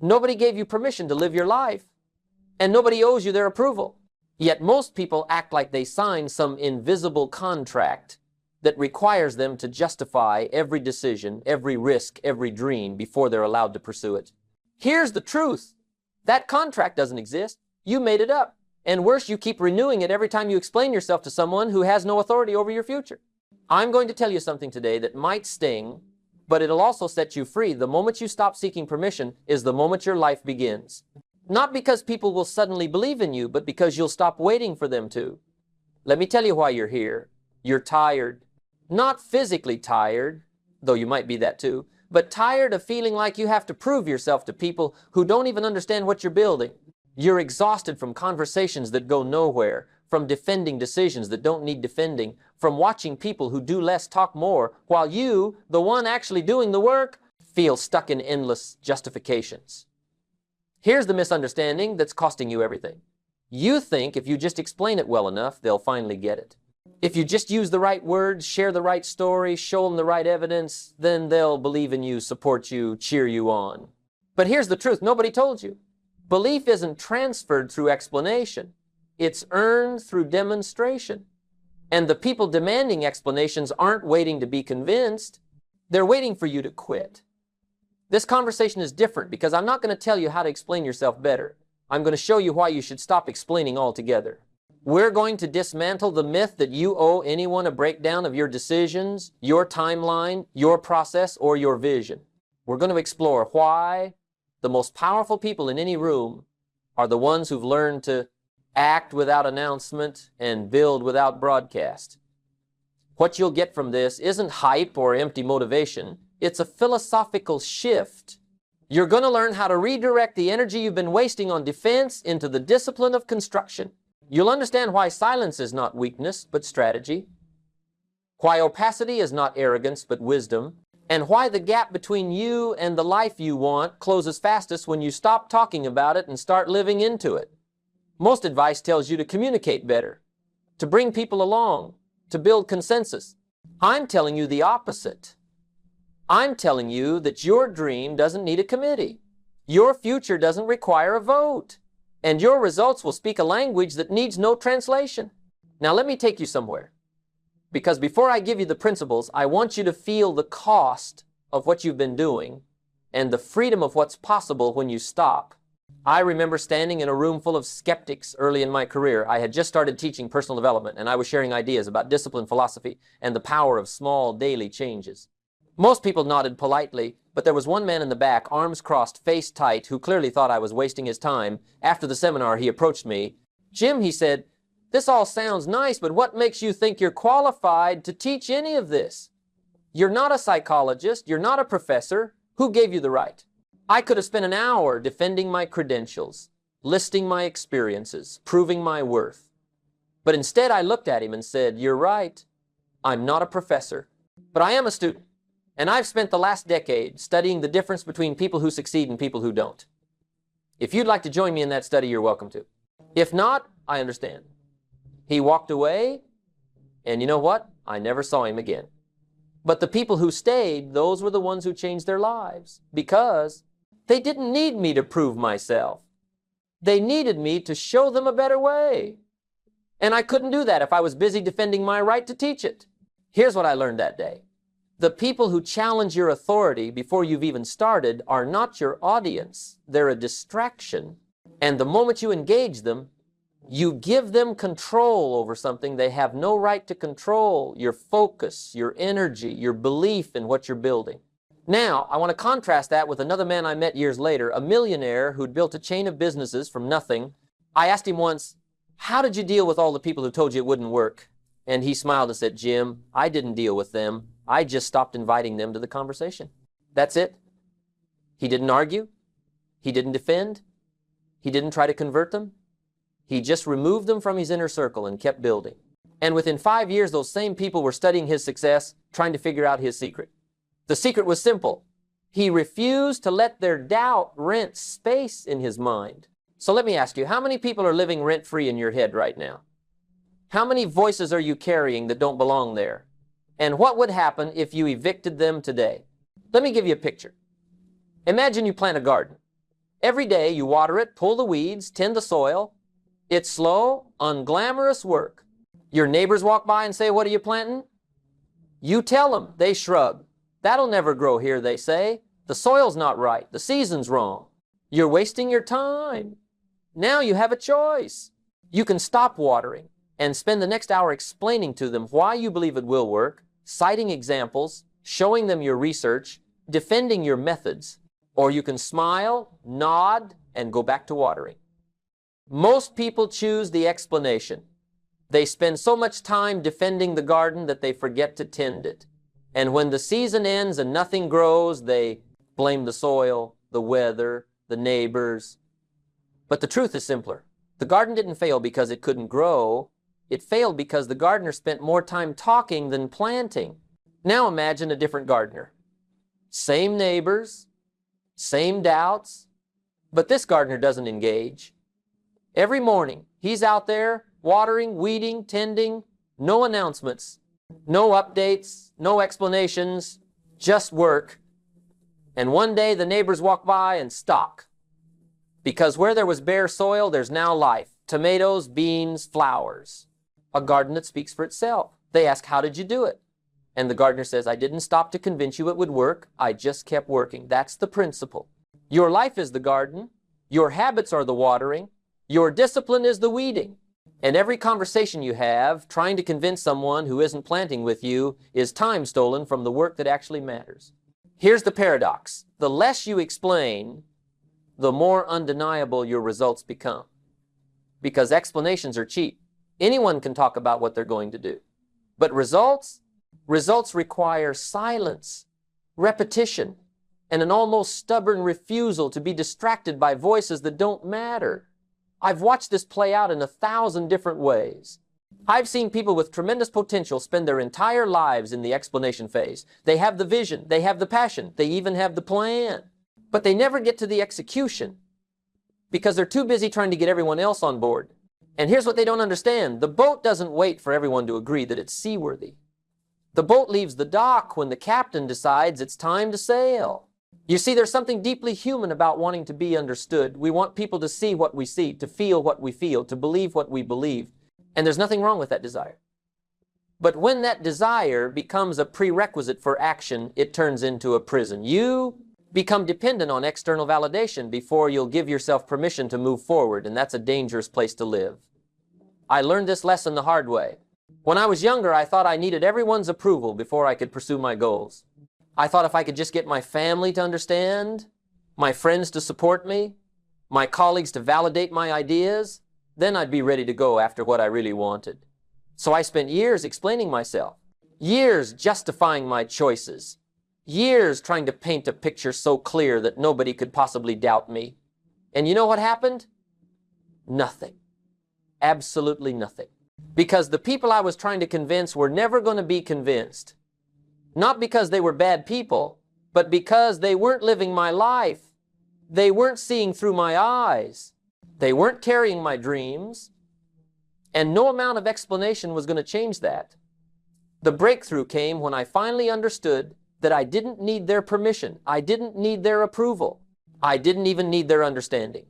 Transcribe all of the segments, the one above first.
Nobody gave you permission to live your life, and nobody owes you their approval. Yet most people act like they signed some invisible contract that requires them to justify every decision, every risk, every dream before they're allowed to pursue it. Here's the truth. That contract doesn't exist. You made it up. And worse, you keep renewing it every time you explain yourself to someone who has no authority over your future. I'm going to tell you something today that might sting, but it'll also set you free. The moment you stop seeking permission is the moment your life begins. Not because people will suddenly believe in you, but because you'll stop waiting for them to. Let me tell you why you're here. You're tired. Not physically tired, though you might be that too, but tired of feeling like you have to prove yourself to people who don't even understand what you're building. You're exhausted from conversations that go nowhere, from defending decisions that don't need defending, from watching people who do less talk more, while you, the one actually doing the work, feel stuck in endless justifications. Here's the misunderstanding that's costing you everything. You think if you just explain it well enough, they'll finally get it. If you just use the right words, share the right story, show them the right evidence, then they'll believe in you, support you, cheer you on. But here's the truth. Nobody told you. Belief isn't transferred through explanation. It's earned through demonstration. And the people demanding explanations aren't waiting to be convinced. They're waiting for you to quit. This conversation is different because I'm not going to tell you how to explain yourself better. I'm going to show you why you should stop explaining altogether. We're going to dismantle the myth that you owe anyone a breakdown of your decisions, your timeline, your process, or your vision. We're going to explore why the most powerful people in any room are the ones who've learned to act without announcement and build without broadcast. What you'll get from this isn't hype or empty motivation. It's a philosophical shift. You're going to learn how to redirect the energy you've been wasting on defense into the discipline of construction. You'll understand why silence is not weakness, but strategy, why opacity is not arrogance, but wisdom, and why the gap between you and the life you want closes fastest when you stop talking about it and start living into it. Most advice tells you to communicate better, to bring people along, to build consensus. I'm telling you the opposite. I'm telling you that your dream doesn't need a committee. Your future doesn't require a vote. And your results will speak a language that needs no translation. Now let me take you somewhere. Because before I give you the principles, I want you to feel the cost of what you've been doing and the freedom of what's possible when you stop. I remember standing in a room full of skeptics early in my career. I had just started teaching personal development, and I was sharing ideas about discipline philosophy and the power of small daily changes. Most people nodded politely, but there was one man in the back, arms crossed, face tight, who clearly thought I was wasting his time. After the seminar, he approached me. "Jim," he said, "this all sounds nice, but what makes you think you're qualified to teach any of this? You're not a psychologist. You're not a professor. Who gave you the right?" I could have spent an hour defending my credentials, listing my experiences, proving my worth. But instead, I looked at him and said, "You're right. I'm not a professor, but I am a student. And I've spent the last decade studying the difference between people who succeed and people who don't. If you'd like to join me in that study, you're welcome to. If not, I understand." He walked away, and you know what? I never saw him again. But the people who stayed, those were the ones who changed their lives, because they didn't need me to prove myself. They needed me to show them a better way. And I couldn't do that if I was busy defending my right to teach it. Here's what I learned that day. The people who challenge your authority before you've even started are not your audience. They're a distraction. And the moment you engage them, you give them control over something they have no right to control: your focus, your energy, your belief in what you're building. Now, I want to contrast that with another man I met years later, a millionaire who'd built a chain of businesses from nothing. I asked him once, "How did you deal with all the people who told you it wouldn't work?" And he smiled and said, "Jim, I didn't deal with them. I just stopped inviting them to the conversation." That's it. He didn't argue. He didn't defend. He didn't try to convert them. He just removed them from his inner circle and kept building. And within 5 years, those same people were studying his success, trying to figure out his secret. The secret was simple. He refused to let their doubt rent space in his mind. So let me ask you, how many people are living rent-free in your head right now? How many voices are you carrying that don't belong there? And what would happen if you evicted them today? Let me give you a picture. Imagine you plant a garden, Every day you water it, pull the weeds, tend the soil. It's slow, unglamorous work. Your neighbors walk by and say, "What are you planting?" You tell them. They shrug. "That'll never grow here," they say. "The soil's not right. The season's wrong." You're wasting your time. Now you have a choice. You can stop watering and spend the next hour explaining to them why you believe it will work, citing examples, showing them your research, defending your methods. Or you can smile, nod, and go back to watering. Most people choose the explanation. They spend so much time defending the garden that they forget to tend it. And when the season ends and nothing grows, they blame the soil, the weather, the neighbors. But the truth is simpler. The garden didn't fail because it couldn't grow. It failed because the gardener spent more time talking than planting. Now imagine a different gardener. Same neighbors, same doubts, but this gardener doesn't engage. Every morning, he's out there watering, weeding, tending, no announcements, no updates, no explanations, just work. And one day the neighbors walk by and stop. Because where there was bare soil, there's now life. Tomatoes, beans, flowers. A garden that speaks for itself. They ask, "How did you do it?" And the gardener says, "I didn't stop to convince you it would work. I just kept working." That's the principle. Your life is the garden. Your habits are the watering. Your discipline is the weeding. And every conversation you have, trying to convince someone who isn't planting with you, is time stolen from the work that actually matters. Here's the paradox. The less you explain, the more undeniable your results become. Because explanations are cheap. Anyone can talk about what they're going to do. But results require silence, repetition, and an almost stubborn refusal to be distracted by voices that don't matter. I've watched this play out in 1,000 different ways. I've seen people with tremendous potential spend their entire lives in the explanation phase. They have the vision, they have the passion, they even have the plan. But they never get to the execution because they're too busy trying to get everyone else on board. And here's what they don't understand. The boat doesn't wait for everyone to agree that it's seaworthy. The boat leaves the dock when the captain decides it's time to sail. You see, there's something deeply human about wanting to be understood. We want people to see what we see, to feel what we feel, to believe what we believe. And there's nothing wrong with that desire. But when that desire becomes a prerequisite for action, it turns into a prison. You become dependent on external validation before you'll give yourself permission to move forward, and that's a dangerous place to live. I learned this lesson the hard way. When I was younger, I thought I needed everyone's approval before I could pursue my goals. I thought if I could just get my family to understand, my friends to support me, my colleagues to validate my ideas, then I'd be ready to go after what I really wanted. So I spent years explaining myself, years justifying my choices, years trying to paint a picture so clear that nobody could possibly doubt me. And you know what happened? Nothing. Absolutely nothing. Because the people I was trying to convince were never going to be convinced. Not because they were bad people, but because they weren't living my life. They weren't seeing through my eyes. They weren't carrying my dreams. And no amount of explanation was going to change that. The breakthrough came when I finally understood that I didn't need their permission. I didn't need their approval. I didn't even need their understanding.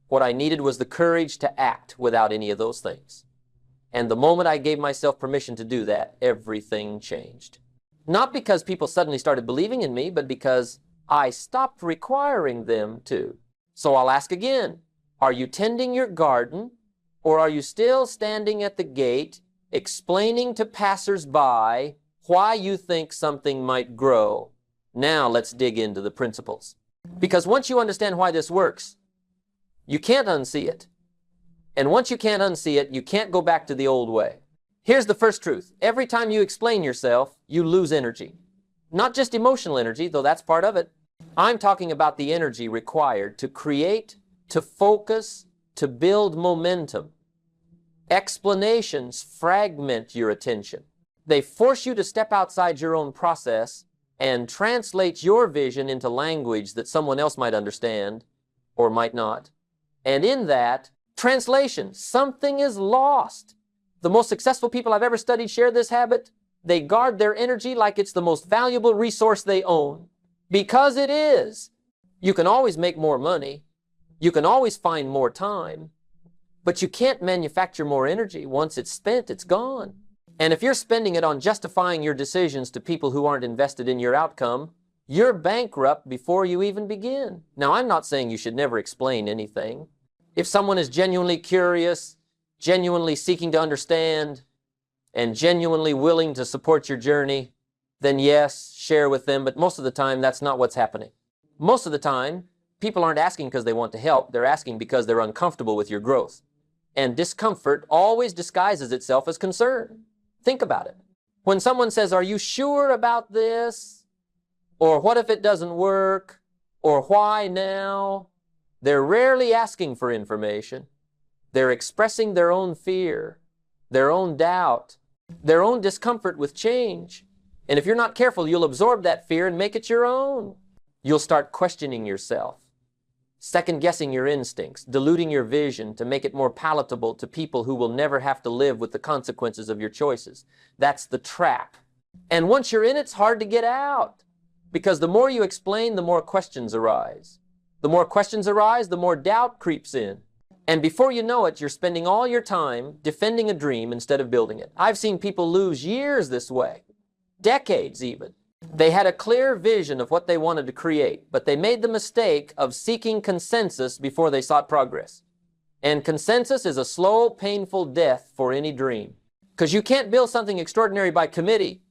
What I needed was the courage to act without any of those things. And the moment I gave myself permission to do that, everything changed. Not because people suddenly started believing in me, but because I stopped requiring them to. So I'll ask again, are you tending your garden, or are you still standing at the gate explaining to passers-by why you think something might grow? Now let's dig into the principles. Because once you understand why this works, you can't unsee it. And once you can't unsee it, you can't go back to the old way. Here's the first truth. Every time you explain yourself, you lose energy. Not just emotional energy, though that's part of it. I'm talking about the energy required to create, to focus, to build momentum. Explanations fragment your attention. They force you to step outside your own process and translate your vision into language that someone else might understand or might not. And in that translation, something is lost. The most successful people I've ever studied share this habit. They guard their energy like it's the most valuable resource they own. Because it is. You can always make more money. You can always find more time. But you can't manufacture more energy. Once it's spent, it's gone. And if you're spending it on justifying your decisions to people who aren't invested in your outcome, you're bankrupt before you even begin. Now, I'm not saying you should never explain anything. If someone is genuinely curious, genuinely seeking to understand, and genuinely willing to support your journey, then yes, share with them. But most of the time, that's not what's happening. Most of the time, people aren't asking because they want to help. They're asking because they're uncomfortable with your growth. And discomfort always disguises itself as concern. Think about it. When someone says, "Are you sure about this?" Or "What if it doesn't work?" Or "Why now?" They're rarely asking for information. They're expressing their own fear, their own doubt, their own discomfort with change. And if you're not careful, you'll absorb that fear and make it your own. You'll start questioning yourself, second-guessing your instincts, diluting your vision to make it more palatable to people who will never have to live with the consequences of your choices. That's the trap. And once you're in, it's hard to get out, because the more you explain, the more questions arise. The more questions arise, the more doubt creeps in. And before you know it, you're spending all your time defending a dream instead of building it. I've seen people lose years this way, decades even. They had a clear vision of what they wanted to create, but they made the mistake of seeking consensus before they sought progress. And consensus is a slow, painful death for any dream. Because you can't build something extraordinary by committee.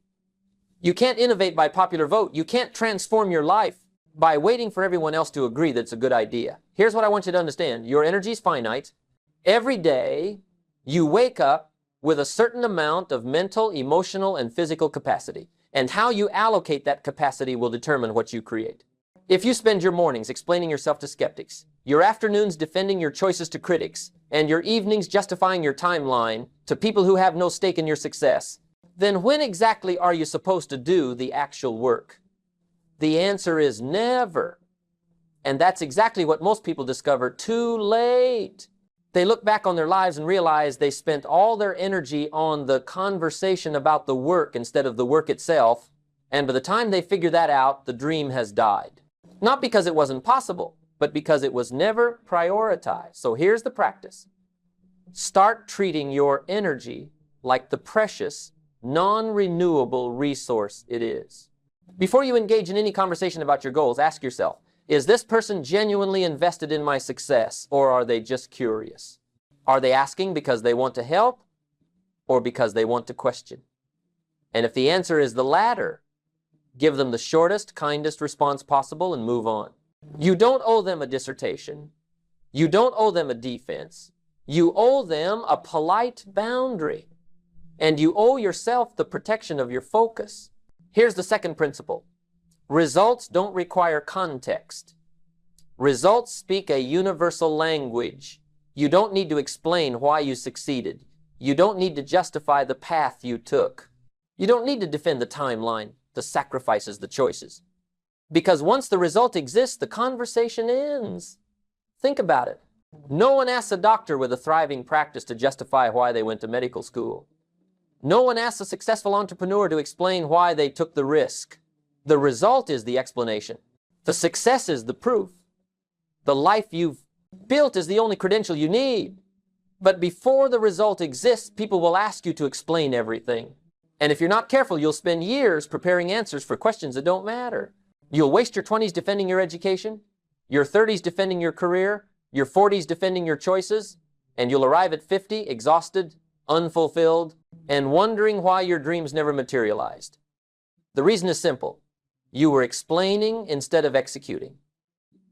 You can't innovate by popular vote. You can't transform your life by waiting for everyone else to agree that it's a good idea. Here's what I want you to understand. Your energy is finite. Every day, you wake up with a certain amount of mental, emotional, and physical capacity. And how you allocate that capacity will determine what you create. If you spend your mornings explaining yourself to skeptics, your afternoons defending your choices to critics, and your evenings justifying your timeline to people who have no stake in your success, then when exactly are you supposed to do the actual work? The answer is never. And that's exactly what most people discover too late. They look back on their lives and realize they spent all their energy on the conversation about the work instead of the work itself. And by the time they figure that out, the dream has died. Not because it wasn't possible, but because it was never prioritized. So here's the practice. Start treating your energy like the precious, non-renewable resource it is. Before you engage in any conversation about your goals, ask yourself, is this person genuinely invested in my success, or are they just curious? Are they asking because they want to help, or because they want to question? And if the answer is the latter, give them the shortest, kindest response possible and move on. You don't owe them a dissertation. You don't owe them a defense. You owe them a polite boundary. And you owe yourself the protection of your focus. Here's the second principle. Results don't require context. Results speak a universal language. You don't need to explain why you succeeded. You don't need to justify the path you took. You don't need to defend the timeline, the sacrifices, the choices. Because once the result exists, the conversation ends. Think about it. No one asks a doctor with a thriving practice to justify why they went to medical school. No one asks a successful entrepreneur to explain why they took the risk. The result is the explanation. The success is the proof. The life you've built is the only credential you need. But before the result exists, people will ask you to explain everything. And if you're not careful, you'll spend years preparing answers for questions that don't matter. You'll waste your 20s defending your education, your 30s defending your career, your 40s defending your choices, and you'll arrive at 50 exhausted, unfulfilled, and wondering why your dreams never materialized. The reason is simple. You were explaining instead of executing.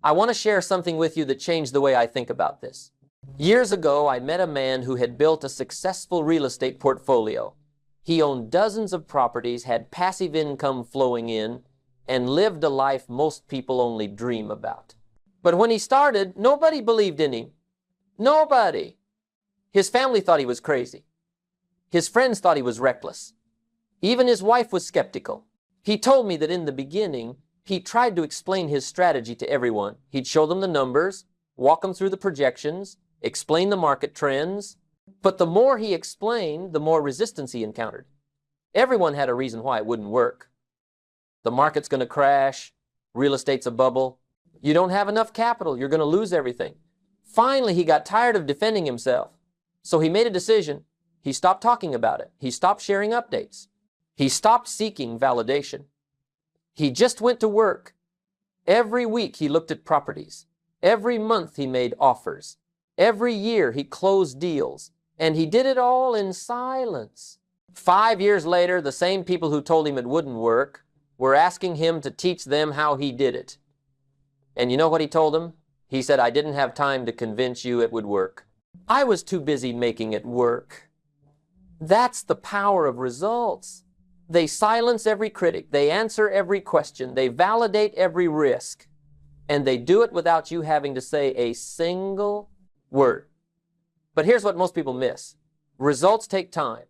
I want to share something with you that changed the way I think about this. Years ago, I met a man who had built a successful real estate portfolio. He owned dozens of properties, had passive income flowing in, and lived a life most people only dream about. But when he started, nobody believed in him. Nobody. His family thought he was crazy. His friends thought he was reckless. Even his wife was skeptical. He told me that in the beginning, he tried to explain his strategy to everyone. He'd show them the numbers, walk them through the projections, explain the market trends. But the more he explained, the more resistance he encountered. Everyone had a reason why it wouldn't work. The market's going to crash. Real estate's a bubble. You don't have enough capital. You're going to lose everything. Finally, he got tired of defending himself. So he made a decision. He stopped talking about it. He stopped sharing updates. He stopped seeking validation. He just went to work. Every week he looked at properties. Every month he made offers. Every year he closed deals. And he did it all in silence. 5 years later, the same people who told him it wouldn't work were asking him to teach them how he did it. And you know what he told them? He said, I didn't have time to convince you it would work. I was too busy making it work. That's the power of results. They silence every critic. They answer every question. They validate every risk. And they do it without you having to say a single word. But here's what most people miss. Results take time.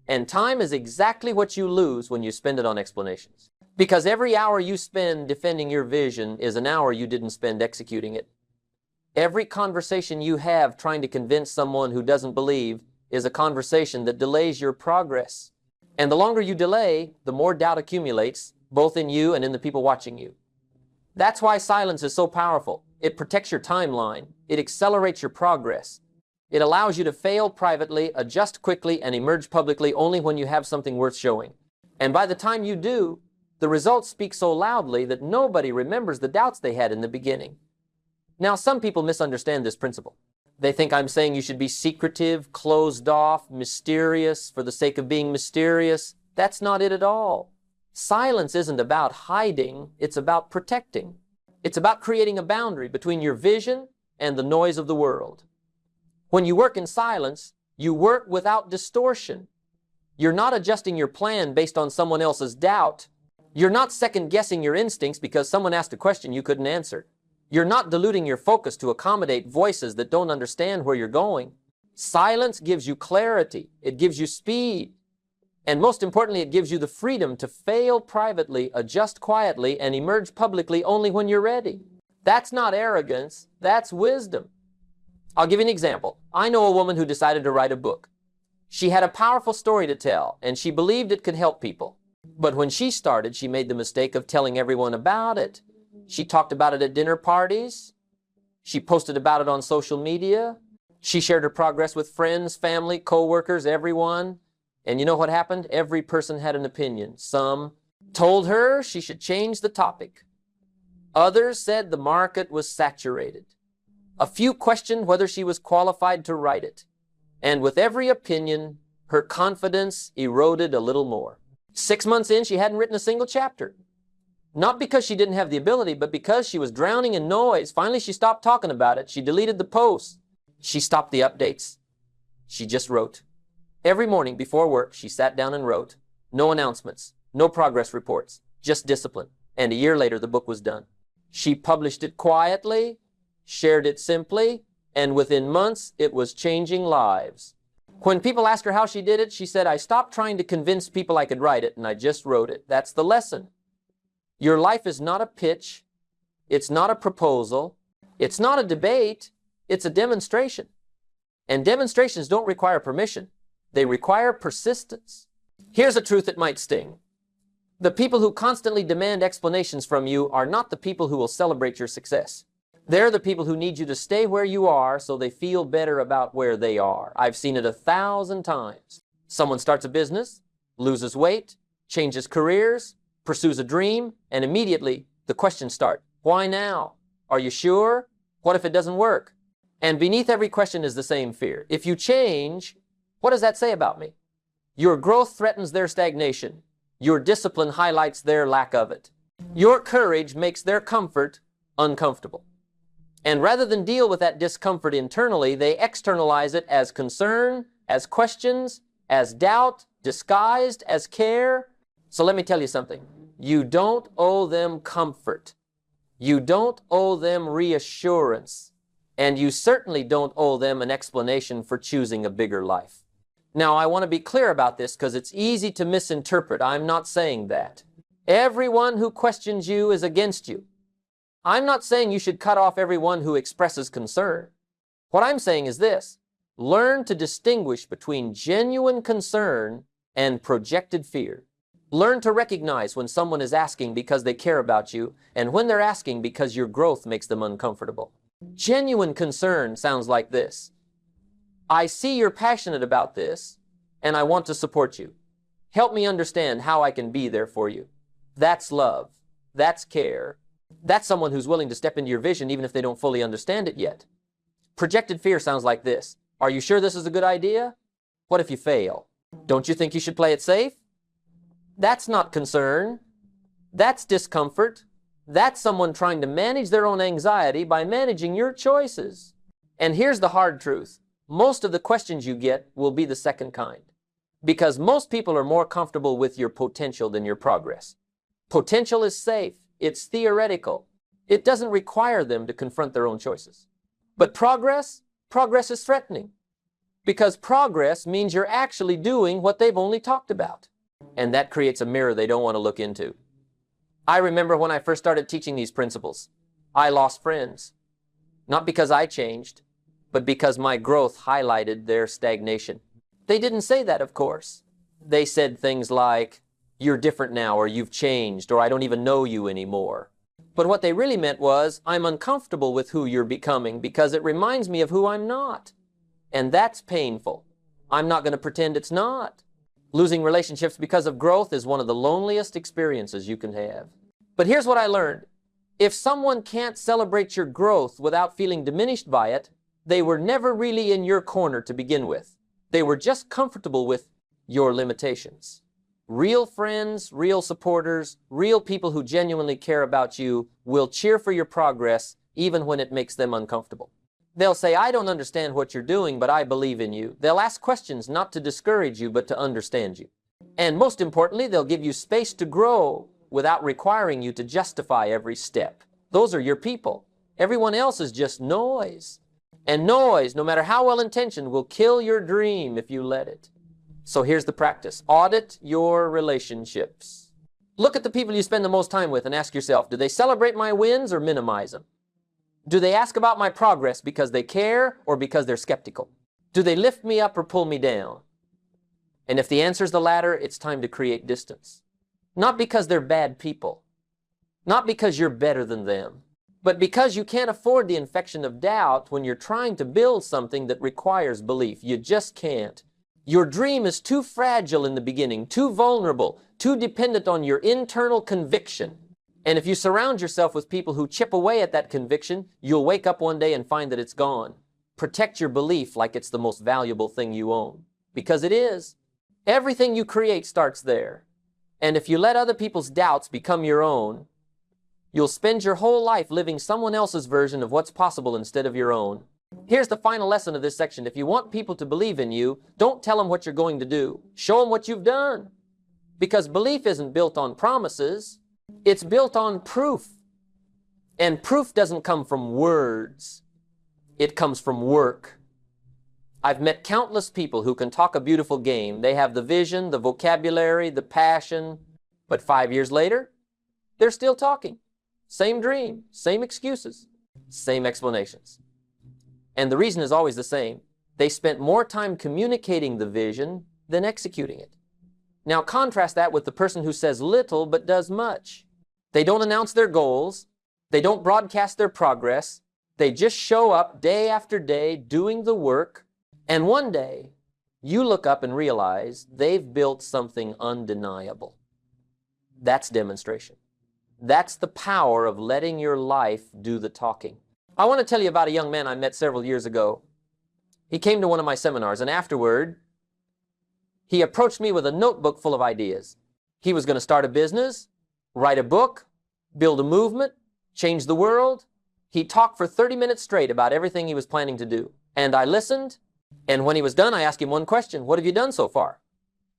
And time is exactly what you lose when you spend it on explanations. Because every hour you spend defending your vision is an hour you didn't spend executing it. Every conversation you have trying to convince someone who doesn't believe is a conversation that delays your progress. And the longer you delay, the more doubt accumulates, both in you and in the people watching you. That's why silence is so powerful. It protects your timeline. It accelerates your progress. It allows you to fail privately, adjust quickly, and emerge publicly only when you have something worth showing. And by the time you do, the results speak so loudly that nobody remembers the doubts they had in the beginning. Now, some people misunderstand this principle. They think I'm saying you should be secretive, closed off, mysterious for the sake of being mysterious. That's not it at all. Silence isn't about hiding, it's about protecting. It's about creating a boundary between your vision and the noise of the world. When you work in silence, you work without distortion. You're not adjusting your plan based on someone else's doubt. You're not second-guessing your instincts because someone asked a question you couldn't answer. You're not diluting your focus to accommodate voices that don't understand where you're going. Silence gives you clarity. It gives you speed. And most importantly, it gives you the freedom to fail privately, adjust quietly, and emerge publicly only when you're ready. That's not arrogance. That's wisdom. I'll give you an example. I know a woman who decided to write a book. She had a powerful story to tell, and she believed it could help people. But when she started, she made the mistake of telling everyone about it. She talked about it at dinner parties. She posted about it on social media. She shared her progress with friends, family, co-workers, everyone. And you know what happened? Every person had an opinion. Some told her she should change the topic. Others said the market was saturated. A few questioned whether she was qualified to write it. And with every opinion, her confidence eroded a little more. 6 months in, she hadn't written a single chapter. Not because she didn't have the ability, but because she was drowning in noise. Finally, she stopped talking about it. She deleted the posts. She stopped the updates. She just wrote. Every morning before work, she sat down and wrote. No announcements, no progress reports, just discipline. And a year later, the book was done. She published it quietly, shared it simply, and within months, it was changing lives. When people asked her how she did it, she said, I stopped trying to convince people I could write it, and I just wrote it. That's the lesson. Your life is not a pitch. It's not a proposal. It's not a debate. It's a demonstration. And demonstrations don't require permission. They require persistence. Here's a truth that might sting. The people who constantly demand explanations from you are not the people who will celebrate your success. They're the people who need you to stay where you are so they feel better about where they are. I've seen it 1,000 times. Someone starts a business, loses weight, changes careers, pursues a dream, and immediately the questions start. Why now? Are you sure? What if it doesn't work? And beneath every question is the same fear. If you change, what does that say about me? Your growth threatens their stagnation. Your discipline highlights their lack of it. Your courage makes their comfort uncomfortable. And rather than deal with that discomfort internally, they externalize it as concern, as questions, as doubt, disguised as care. So let me tell you something. You don't owe them comfort. You don't owe them reassurance. And you certainly don't owe them an explanation for choosing a bigger life. Now, I want to be clear about this because it's easy to misinterpret. I'm not saying that. Everyone who questions you is against you. I'm not saying you should cut off everyone who expresses concern. What I'm saying is this. Learn to distinguish between genuine concern and projected fear. Learn to recognize when someone is asking because they care about you and when they're asking because your growth makes them uncomfortable. Genuine concern sounds like this. I see you're passionate about this, and I want to support you. Help me understand how I can be there for you. That's love. That's care. That's someone who's willing to step into your vision even if they don't fully understand it yet. Projected fear sounds like this. Are you sure this is a good idea? What if you fail? Don't you think you should play it safe? That's not concern. That's discomfort. That's someone trying to manage their own anxiety by managing your choices. And here's the hard truth. Most of the questions you get will be the second kind, because most people are more comfortable with your potential than your progress. Potential is safe. It's theoretical. It doesn't require them to confront their own choices. But progress is threatening, because progress means you're actually doing what they've only talked about. And that creates a mirror they don't want to look into. I remember when I first started teaching these principles, I lost friends. Not because I changed, but because my growth highlighted their stagnation. They didn't say that, of course. They said things like, you're different now, or you've changed, or I don't even know you anymore. But what they really meant was, I'm uncomfortable with who you're becoming because it reminds me of who I'm not. And that's painful. I'm not going to pretend it's not. Losing relationships because of growth is one of the loneliest experiences you can have. But here's what I learned. If someone can't celebrate your growth without feeling diminished by it, they were never really in your corner to begin with. They were just comfortable with your limitations. Real friends, real supporters, real people who genuinely care about you will cheer for your progress even when it makes them uncomfortable. They'll say, I don't understand what you're doing, but I believe in you. They'll ask questions not to discourage you, but to understand you. And most importantly, they'll give you space to grow without requiring you to justify every step. Those are your people. Everyone else is just noise. And noise, no matter how well-intentioned, will kill your dream if you let it. So here's the practice. Audit your relationships. Look at the people you spend the most time with and ask yourself, do they celebrate my wins or minimize them? Do they ask about my progress because they care or because they're skeptical? Do they lift me up or pull me down? And if the answer is the latter, it's time to create distance. Not because they're bad people, not because you're better than them, but because you can't afford the infection of doubt when you're trying to build something that requires belief. You just can't. Your dream is too fragile in the beginning, too vulnerable, too dependent on your internal conviction. And if you surround yourself with people who chip away at that conviction, you'll wake up one day and find that it's gone. Protect your belief like it's the most valuable thing you own, because it is. Everything you create starts there. And if you let other people's doubts become your own, you'll spend your whole life living someone else's version of what's possible instead of your own. Here's the final lesson of this section. If you want people to believe in you, don't tell them what you're going to do. Show them what you've done. Because belief isn't built on promises. It's built on proof. And proof doesn't come from words. It comes from work. I've met countless people who can talk a beautiful game. They have the vision, the vocabulary, the passion. But 5 years later, they're still talking. Same dream, same excuses, same explanations. And the reason is always the same. They spent more time communicating the vision than executing it. Now contrast that with the person who says little but does much. They don't announce their goals. They don't broadcast their progress. They just show up day after day doing the work. And one day, you look up and realize they've built something undeniable. That's demonstration. That's the power of letting your life do the talking. I want to tell you about a young man I met several years ago. He came to one of my seminars, and afterward, he approached me with a notebook full of ideas. He was going to start a business, write a book, build a movement, change the world. He talked for 30 minutes straight about everything he was planning to do. And I listened, and when he was done, I asked him one question. What have you done so far?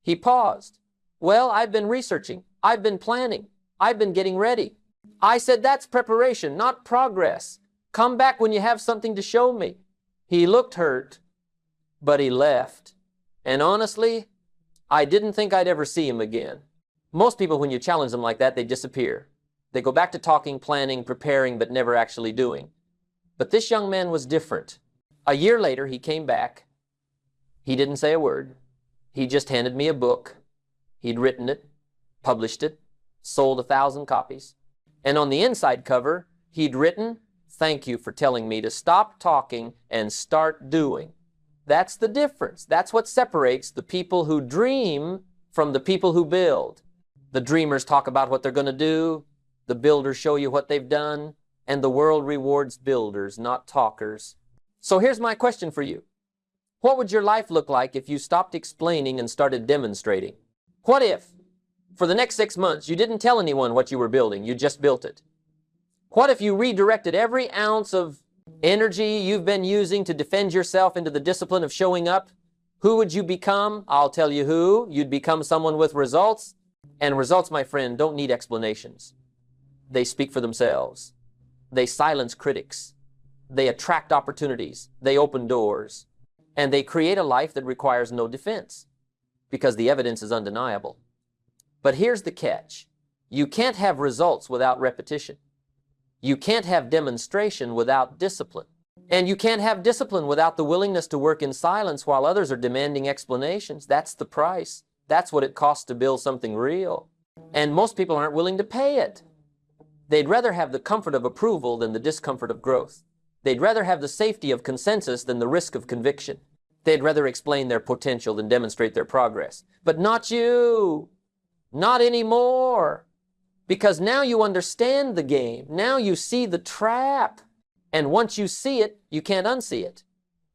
He paused. Well, I've been researching. I've been planning. I've been getting ready. I said, that's preparation, not progress. Come back when you have something to show me. He looked hurt, but he left. And honestly, I didn't think I'd ever see him again. Most people, when you challenge them like that, they disappear. They go back to talking, planning, preparing, but never actually doing. But this young man was different. A year later, he came back. He didn't say a word. He just handed me a book. He'd written it, published it, sold 1,000 copies. And on the inside cover, he'd written, "Thank you for telling me to stop talking and start doing." That's the difference. That's what separates the people who dream from the people who build. The dreamers talk about what they're going to do. The builders show you what they've done. And the world rewards builders, not talkers. So here's my question for you. What would your life look like if you stopped explaining and started demonstrating? What if, for the next 6 months, you didn't tell anyone what you were building, you just built it? What if you redirected every ounce of energy you've been using to defend yourself into the discipline of showing up? Who would you become? I'll tell you who. You'd become someone with results. And results, my friend, don't need explanations. They speak for themselves. They silence critics. They attract opportunities. They open doors. And they create a life that requires no defense because the evidence is undeniable. But here's the catch. You can't have results without repetition. You can't have demonstration without discipline. And you can't have discipline without the willingness to work in silence while others are demanding explanations. That's the price. That's what it costs to build something real. And most people aren't willing to pay it. They'd rather have the comfort of approval than the discomfort of growth. They'd rather have the safety of consensus than the risk of conviction. They'd rather explain their potential than demonstrate their progress. But not you. Not anymore. Because now you understand the game. Now you see the trap. And once you see it, you can't unsee it.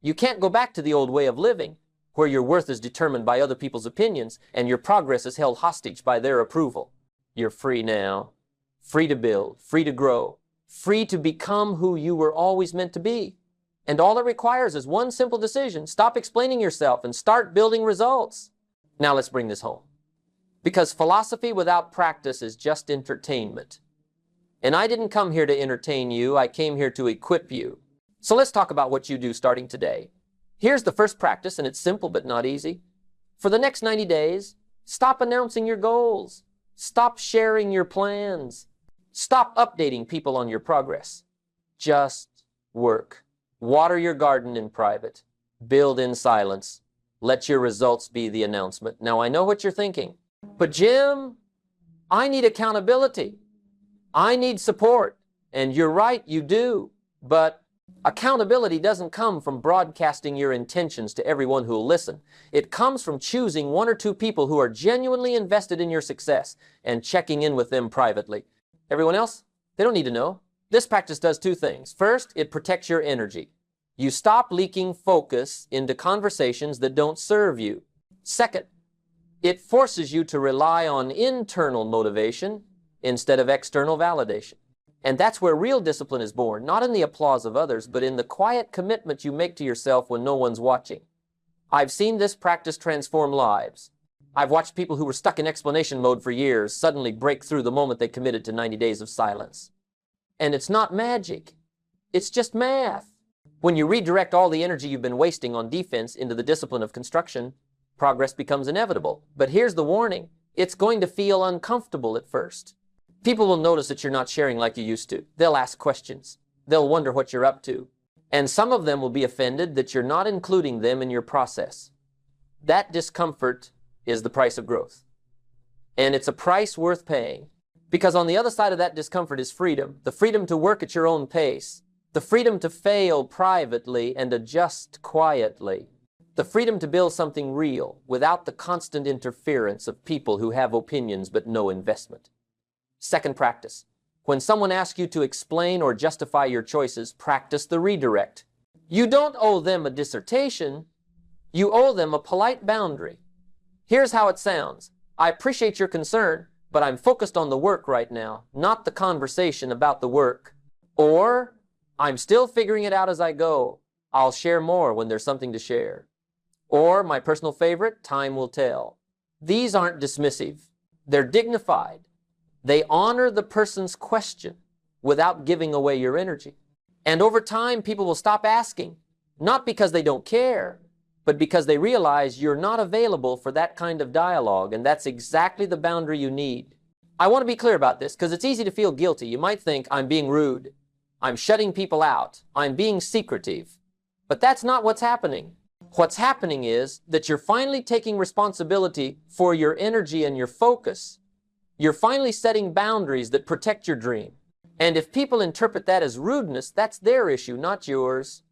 You can't go back to the old way of living, where your worth is determined by other people's opinions and your progress is held hostage by their approval. You're free now. Free to build, free to grow, free to become who you were always meant to be. And all it requires is one simple decision. Stop explaining yourself and start building results. Now let's bring this home. Because philosophy without practice is just entertainment. And I didn't come here to entertain you. I came here to equip you. So let's talk about what you do starting today. Here's the first practice, and it's simple but not easy. For the next 90 days, stop announcing your goals. Stop sharing your plans. Stop updating people on your progress. Just work. Water your garden in private. Build in silence. Let your results be the announcement. Now, I know what you're thinking. But Jim, I need accountability. I need support. And you're right, you do. But accountability doesn't come from broadcasting your intentions to everyone who'll listen. It comes from choosing 1 or 2 people who are genuinely invested in your success and checking in with them privately. Everyone else, they don't need to know. This practice does 2 things. First, it protects your energy. You stop leaking focus into conversations that don't serve you. Second, it forces you to rely on internal motivation instead of external validation. And that's where real discipline is born, not in the applause of others, but in the quiet commitment you make to yourself when no one's watching. I've seen this practice transform lives. I've watched people who were stuck in explanation mode for years suddenly break through the moment they committed to 90 days of silence. And it's not magic. It's just math. When you redirect all the energy you've been wasting on defense into the discipline of construction, progress becomes inevitable. But here's the warning. It's going to feel uncomfortable at first. People will notice that you're not sharing like you used to. They'll ask questions. They'll wonder what you're up to. And some of them will be offended that you're not including them in your process. That discomfort is the price of growth. And it's a price worth paying. Because on the other side of that discomfort is freedom. The freedom to work at your own pace. The freedom to fail privately and adjust quietly. The freedom to build something real without the constant interference of people who have opinions but no investment. Second practice. When someone asks you to explain or justify your choices, practice the redirect. You don't owe them a dissertation. You owe them a polite boundary. Here's how it sounds. I appreciate your concern, but I'm focused on the work right now, not the conversation about the work. Or, I'm still figuring it out as I go. I'll share more when there's something to share. Or, my personal favorite, time will tell. These aren't dismissive. They're dignified. They honor the person's question without giving away your energy. And over time, people will stop asking, not because they don't care, but because they realize you're not available for that kind of dialogue, and that's exactly the boundary you need. I want to be clear about this because it's easy to feel guilty. You might think, I'm being rude, I'm shutting people out, I'm being secretive. But that's not what's happening. What's happening is that you're finally taking responsibility for your energy and your focus. You're finally setting boundaries that protect your dream. And if people interpret that as rudeness, that's their issue, not yours.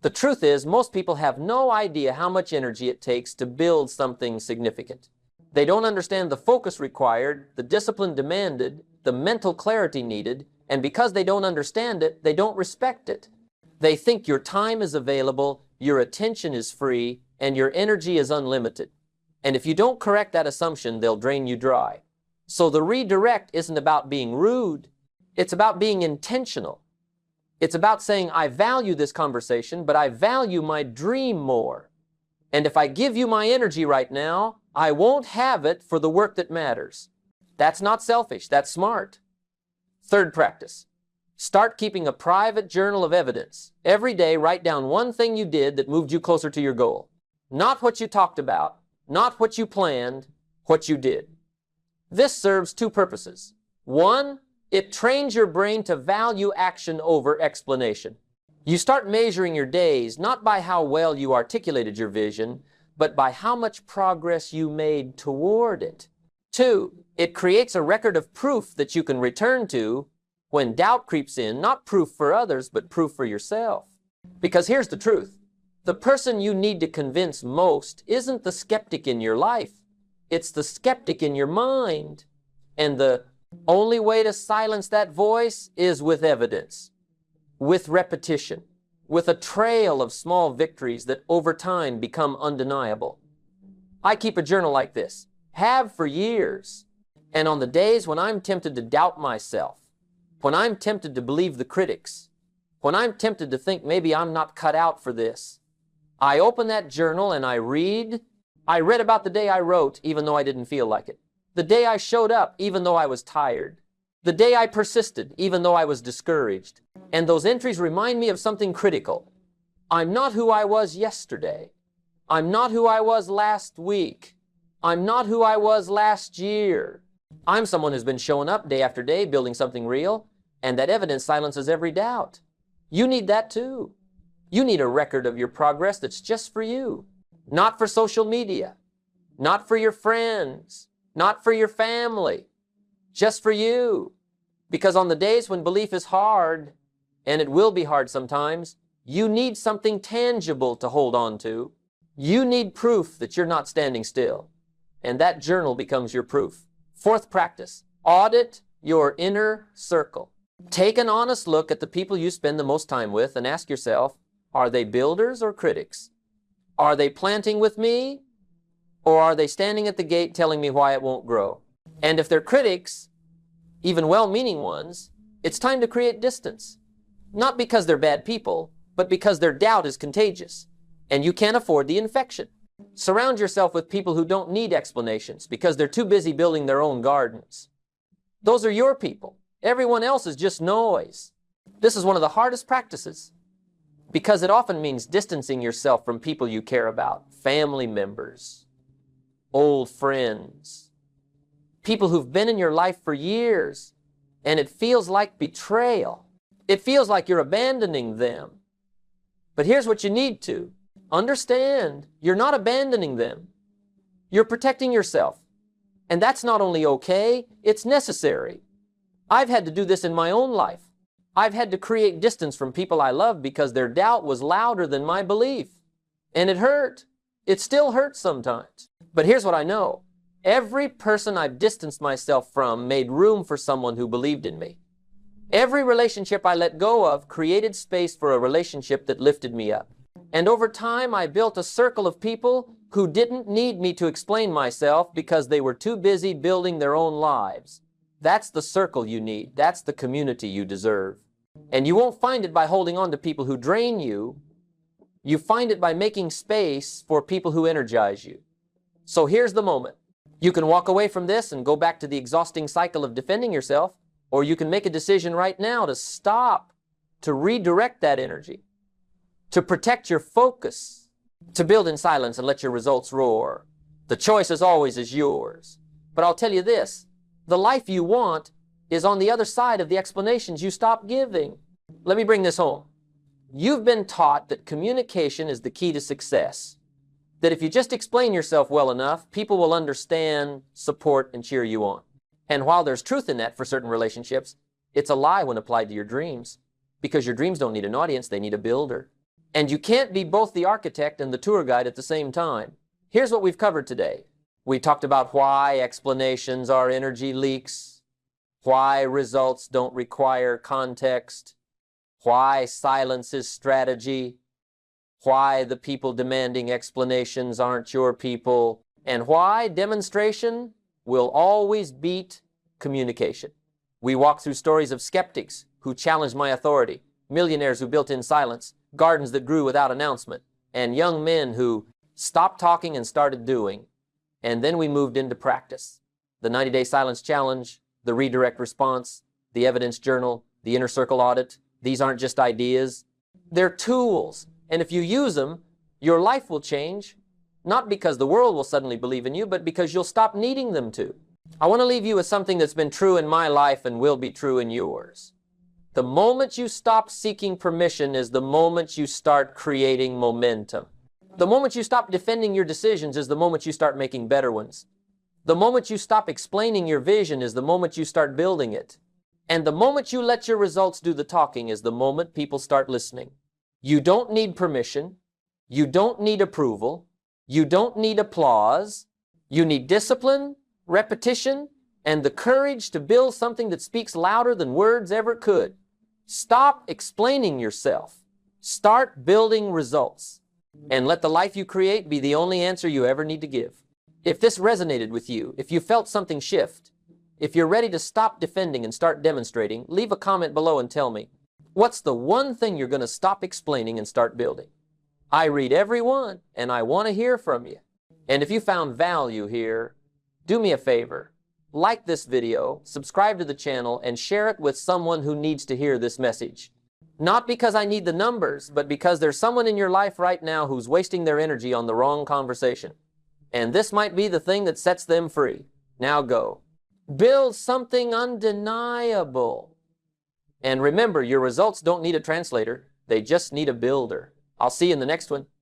The truth is, most people have no idea how much energy it takes to build something significant. They don't understand the focus required, the discipline demanded, the mental clarity needed, and because they don't understand it, they don't respect it. They think your time is available, your attention is free, and your energy is unlimited. And if you don't correct that assumption, they'll drain you dry. So the redirect isn't about being rude. It's about being intentional. It's about saying, I value this conversation, but I value my dream more. And if I give you my energy right now, I won't have it for the work that matters. That's not selfish, that's smart. Third practice. Start keeping a private journal of evidence. Every day, write down one thing you did that moved you closer to your goal. Not what you talked about, not what you planned, what you did. This serves two purposes. One, it trains your brain to value action over explanation. You start measuring your days not by how well you articulated your vision, but by how much progress you made toward it. Two, it creates a record of proof that you can return to when doubt creeps in, not proof for others, but proof for yourself. Because here's the truth. The person you need to convince most isn't the skeptic in your life. It's the skeptic in your mind. And the only way to silence that voice is with evidence, with repetition, with a trail of small victories that over time become undeniable. I keep a journal like this, have for years. And on the days when I'm tempted to doubt myself, when I'm tempted to believe the critics, when I'm tempted to think maybe I'm not cut out for this, I open that journal and I read. I read about the day I wrote, even though I didn't feel like it. The day I showed up, even though I was tired. The day I persisted, even though I was discouraged. And those entries remind me of something critical. I'm not who I was yesterday. I'm not who I was last week. I'm not who I was last year. I'm someone who's been showing up day after day, building something real, and that evidence silences every doubt. You need that too. You need a record of your progress that's just for you. Not for social media, not for your friends, not for your family, just for you. Because on the days when belief is hard, and it will be hard sometimes, you need something tangible to hold on to. You need proof that you're not standing still. And that journal becomes your proof. Fourth practice, audit your inner circle. Take an honest look at the people you spend the most time with and ask yourself, are they builders or critics? Are they planting with me, or are they standing at the gate telling me why it won't grow? And if they're critics, even well-meaning ones, it's time to create distance. Not because they're bad people, but because their doubt is contagious, and you can't afford the infection. Surround yourself with people who don't need explanations because they're too busy building their own gardens. Those are your people. Everyone else is just noise. This is one of the hardest practices, because it often means distancing yourself from people you care about, family members, old friends, people who've been in your life for years, and it feels like betrayal. It feels like you're abandoning them. But here's what you need to understand. You're not abandoning them. You're protecting yourself. And that's not only okay, it's necessary. I've had to do this in my own life. I've had to create distance from people I love because their doubt was louder than my belief. And it hurt. It still hurts sometimes. But here's what I know. Every person I've distanced myself from made room for someone who believed in me. Every relationship I let go of created space for a relationship that lifted me up. And over time, I built a circle of people who didn't need me to explain myself because they were too busy building their own lives. That's the circle you need. That's the community you deserve. And you won't find it by holding on to people who drain you. You find it by making space for people who energize you. So here's the moment. You can walk away from this and go back to the exhausting cycle of defending yourself, or you can make a decision right now to stop, to redirect that energy, to protect your focus, to build in silence and let your results roar. The choice as always is yours. But I'll tell you this, the life you want is on the other side of the explanations you stop giving. Let me bring this home. You've been taught that communication is the key to success. That if you just explain yourself well enough, people will understand, support, and cheer you on. And while there's truth in that for certain relationships, it's a lie when applied to your dreams, because your dreams don't need an audience, they need a builder. And you can't be both the architect and the tour guide at the same time. Here's what we've covered today. We talked about why explanations are energy leaks, why results don't require context, why silence is strategy, why the people demanding explanations aren't your people, and why demonstration will always beat communication. We walk through stories of skeptics who challenged my authority, millionaires who built in silence, gardens that grew without announcement, and young men who stopped talking and started doing. And then we moved into practice. The 90-Day Silence Challenge, the redirect response, the evidence journal, the inner circle audit. These aren't just ideas. They're tools. And if you use them, your life will change, not because the world will suddenly believe in you, but because you'll stop needing them to. I want to leave you with something that's been true in my life and will be true in yours. The moment you stop seeking permission is the moment you start creating momentum. The moment you stop defending your decisions is the moment you start making better ones. The moment you stop explaining your vision is the moment you start building it. And the moment you let your results do the talking is the moment people start listening. You don't need permission. You don't need approval. You don't need applause. You need discipline, repetition, and the courage to build something that speaks louder than words ever could. Stop explaining yourself. Start building results. And let the life you create be the only answer you ever need to give. If this resonated with you, if you felt something shift, if you're ready to stop defending and start demonstrating, leave a comment below and tell me, what's the one thing you're going to stop explaining and start building? I read every one, and I want to hear from you. And if you found value here, do me a favor. Like this video, subscribe to the channel, and share it with someone who needs to hear this message. Not because I need the numbers, but because there's someone in your life right now who's wasting their energy on the wrong conversation. And this might be the thing that sets them free. Now go. Build something undeniable. And remember, your results don't need a translator. They just need a builder. I'll see you in the next one.